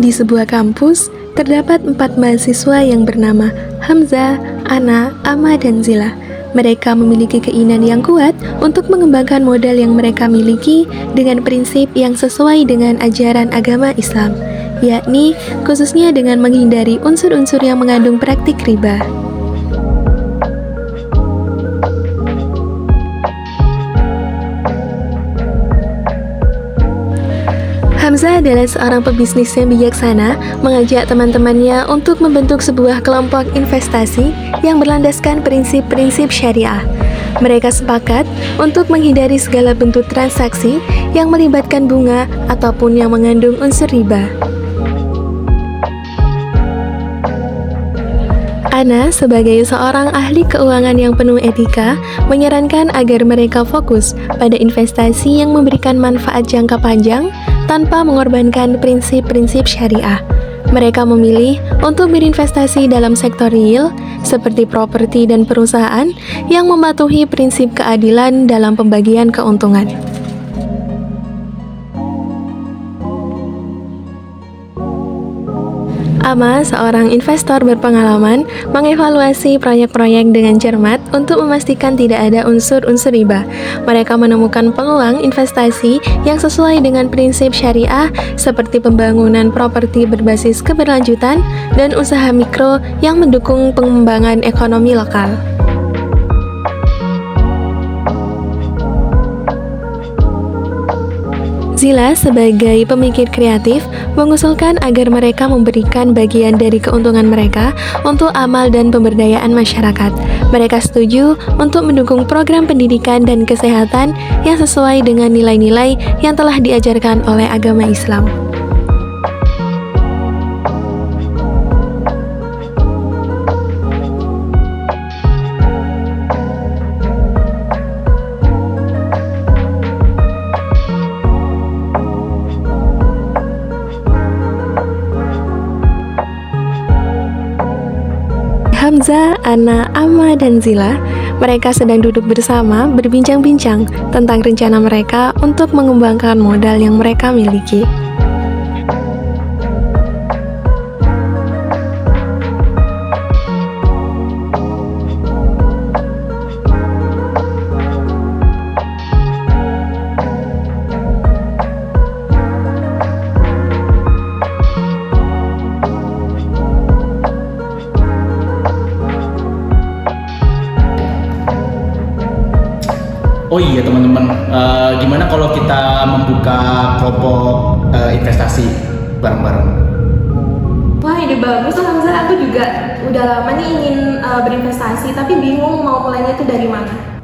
Di sebuah kampus, terdapat 4 mahasiswa yang bernama Hamzah, Ana, Ama, dan Zila. Mereka memiliki keinginan yang kuat untuk mengembangkan modal yang mereka miliki dengan prinsip yang sesuai dengan ajaran agama Islam, yakni khususnya dengan menghindari unsur-unsur yang mengandung praktik riba. Hamzah adalah seorang pebisnis yang bijaksana, mengajak teman-temannya untuk membentuk sebuah kelompok investasi yang berlandaskan prinsip-prinsip syariah. Mereka sepakat untuk menghindari segala bentuk transaksi yang melibatkan bunga ataupun yang mengandung unsur riba. Ana, sebagai seorang ahli keuangan yang penuh etika, menyarankan agar mereka fokus pada investasi yang memberikan manfaat jangka panjang tanpa mengorbankan prinsip-prinsip syariah. Mereka memilih untuk berinvestasi dalam sektor real, seperti properti dan perusahaan yang mematuhi prinsip keadilan dalam pembagian keuntungan. Ama, seorang investor berpengalaman, mengevaluasi proyek-proyek dengan cermat untuk memastikan tidak ada unsur-unsur riba. Mereka menemukan peluang investasi yang sesuai dengan prinsip syariah seperti pembangunan properti berbasis keberlanjutan dan usaha mikro yang mendukung pengembangan ekonomi lokal. Zila sebagai pemikir kreatif mengusulkan agar mereka memberikan bagian dari keuntungan mereka untuk amal dan pemberdayaan masyarakat. Mereka setuju untuk mendukung program pendidikan dan kesehatan yang sesuai dengan nilai-nilai yang telah diajarkan oleh agama Islam. Hamzah, Ana, Ama, dan Zila, mereka sedang duduk bersama berbincang-bincang tentang rencana mereka untuk mengembangkan modal yang mereka miliki. Oh iya teman-teman, gimana kalau kita membuka kelompok investasi bareng-bareng? Wah, ide bagus lah Hamzah. Aku juga udah lama nih ingin berinvestasi, tapi bingung mau mulainya itu dari mana.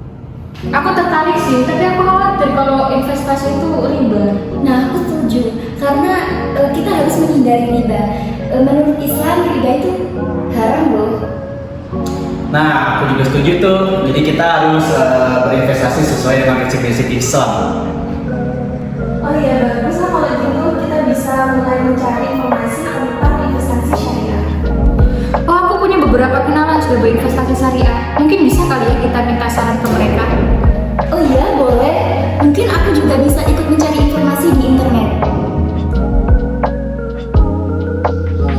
Aku tertarik sih, tapi aku khawatir kalau investasi itu riba. Nah, aku setuju, karena kita harus menghindari riba. Menurut Islam, riba itu haram loh. Nah, aku juga setuju tuh. Jadi kita harus berinvestasi sesuai dengan prinsip-prinsip Islam. Oh iya, bagus lah kalau gitu kita bisa mulai mencari informasi tentang investasi syariah. Oh, aku punya beberapa kenalan sudah berinvestasi syariah. Mungkin bisa kali ya kita minta saran ke mereka. Oh iya, boleh. Mungkin aku juga bisa ikut mencari informasi di internet.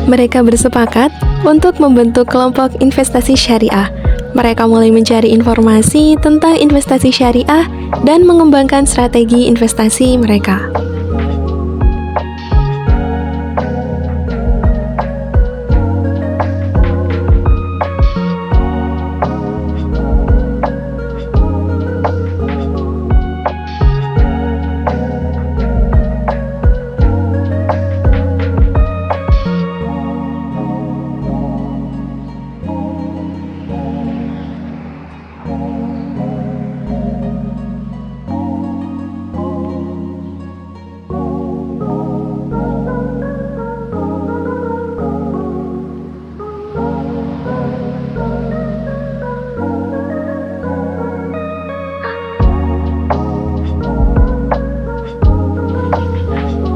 Mereka bersepakat untuk membentuk kelompok investasi syariah. Mereka mulai mencari informasi tentang investasi syariah dan mengembangkan strategi investasi mereka.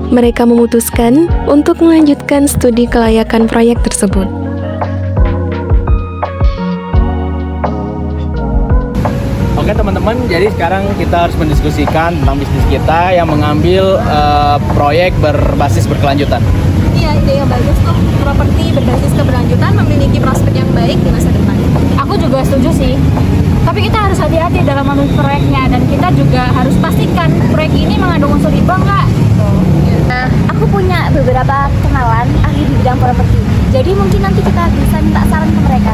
Mereka memutuskan untuk melanjutkan studi kelayakan proyek tersebut. Oke teman-teman. teman-teman, jadi sekarang kita harus mendiskusikan tentang bisnis kita yang mengambil proyek berbasis berkelanjutan. Iya, ide yang bagus tuh. Properti berbasis keberlanjutan memiliki prospek yang baik di masa depan. Aku juga setuju sih. Tapi kita harus hati-hati dalam memilih proyeknya dan kita juga harus pastikan proyek ini mengandung unsur riba nggak. Aku punya beberapa kenalan ahli di bidang properti. Jadi mungkin nanti kita bisa minta saran ke mereka.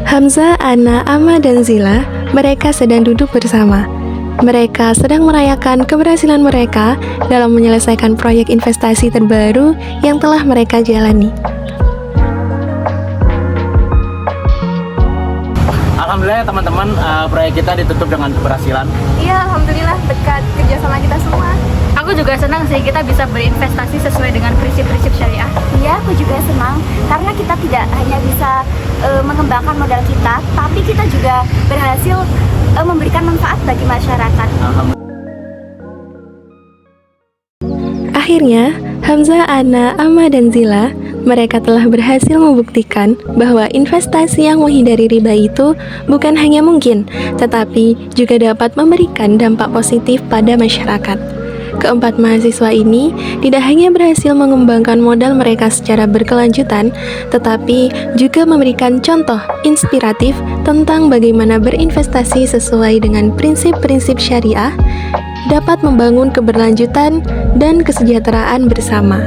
Hamzah, Ana, Ama, dan Zila, mereka sedang duduk bersama. Mereka sedang merayakan keberhasilan mereka dalam menyelesaikan proyek investasi terbaru yang telah mereka jalani. Alhamdulillah ya teman-teman, proyek kita ditutup dengan keberhasilan. Iya, alhamdulillah berkat kerjasama kita semua. Aku juga senang sih kita bisa berinvestasi sesuai dengan prinsip-prinsip syariah. Iya, aku juga senang karena kita tidak hanya bisa mengembangkan modal kita, tapi kita juga berhasil memberikan manfaat bagi masyarakat. Akhirnya, Hamzah, Ana, Ama, dan Zila, mereka telah berhasil membuktikan bahwa investasi yang menghindari riba itu bukan hanya mungkin, tetapi juga dapat memberikan dampak positif pada masyarakat. Keempat mahasiswa ini tidak hanya berhasil mengembangkan modal mereka secara berkelanjutan, tetapi juga memberikan contoh inspiratif tentang bagaimana berinvestasi sesuai dengan prinsip-prinsip syariah, dapat membangun keberlanjutan dan kesejahteraan bersama.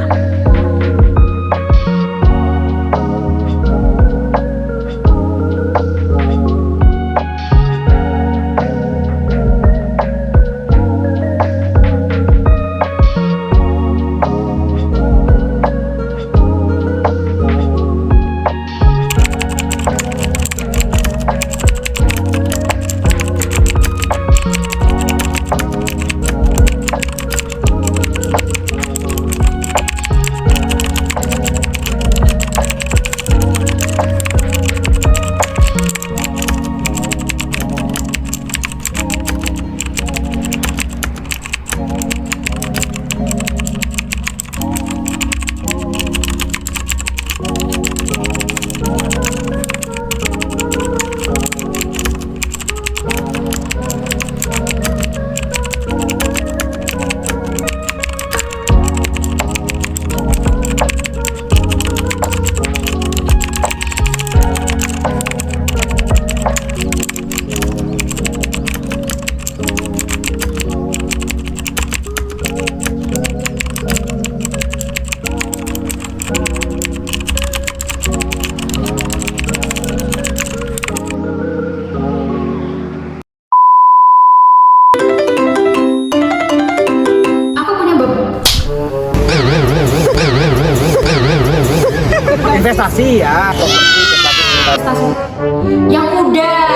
Investasi ya. Yang mudah.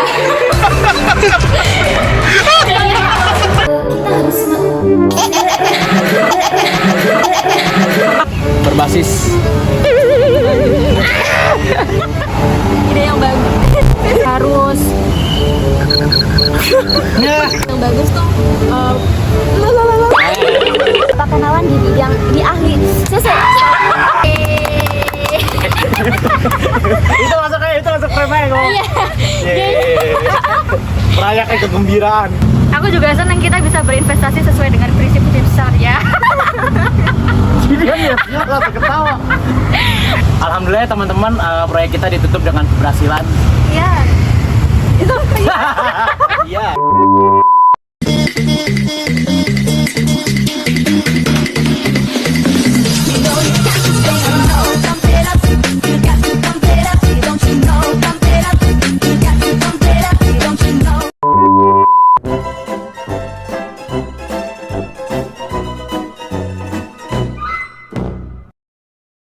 Berbasis Ide yang bagus. Harus Yang bagus tuh. Apa kenalan di bidang di ahli. itu masuk premen kok. Merayakan kegembiraan. Aku juga senang kita bisa berinvestasi sesuai dengan prinsip-prinsip syariah. Dia langsung ketawa. Alhamdulillah teman-teman, proyek kita ditutup dengan keberhasilan. Iya. Itu Iya.